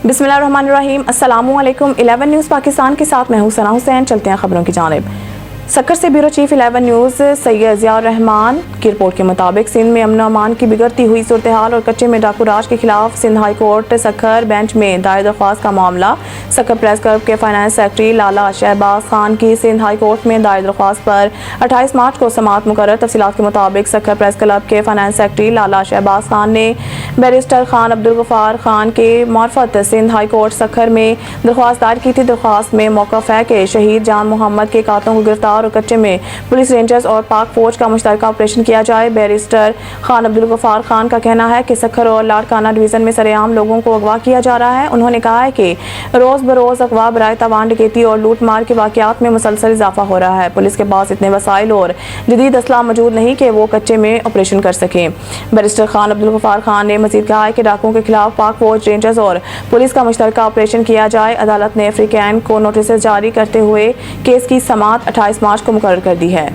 बिस्मिल्लाहिर्रहमानिर्रहीम। अस्सलामुअलैकुम। 11 न्यूज़ पाकिस्तान के साथ मैं हूं सना हुसैन। चलते हैं खबरों की जानिब। सक्कर से bureau chief 11 news Syed Ziaur Rahman की रिपोर्ट के मुताबिक सिंध में अमन अमान की बिगड़ती हुई सूरत हाल और कच्चे में डाकू राज के खिलाफ सिंध हाई कोर्ट सक्कर बेंच में दायर दरख्वास्त का मामला। सक्कर प्रेस क्लब के फाइनेंस सेक्रेटरी लाला शहबाज खान की सिंध हाई कोर्ट में दायर दरख्वास्त पर 28 मार्च को समाअत मुकर्रर। तफसीलात के मुताबिक सक्कर प्रेस क्लब के फाइनेंस सेक्रेटरी लाला शहबाज खान ने बैरिस्टर खान अब्दुल गफ्फार खान के मार्फत सिंध हाई कोर्ट सक्कर में दरख्वास्त दायर की थी। दरख्वास्त में मौक़िफ़ है कि शहीद जान मोहम्मद के कातलों को गिरफ्तार और कच्चे में पुलिस रेंजर्स और पाक फौज का मुश्तरका ऑपरेशन किया जाए। बैरिस्टर खान अब्दुल गफ्फार खान का कहना है कि सक्कर और लाड़काना डिवीजन में सरेआम लोगों को अगवा किया जा रहा है। उन्होंने कहा है कि रोज बरोज अगवा, बराए तवान, डकैती और लूट मार के वाक़यात में मुसलसल इजाफा हो रहा है। पुलिस के पास इतने वसाइल और जदीद असलाह मौजूद नहीं कि वो कच्चे में ऑपरेशन कर सकें। बैरिस्टर खान अब्दुल गफ्फार खान ने मजीद कहा है कि डाकुओं के खिलाफ पाक फौज, रेंजर्स और पुलिस का मुश्तरका ऑपरेशन किया जाए। अदालत ने अफ्रीकैन को नोटिस जारी करते हुए केस की समाअत 28 मार्च को मुकर्रर कर दी है।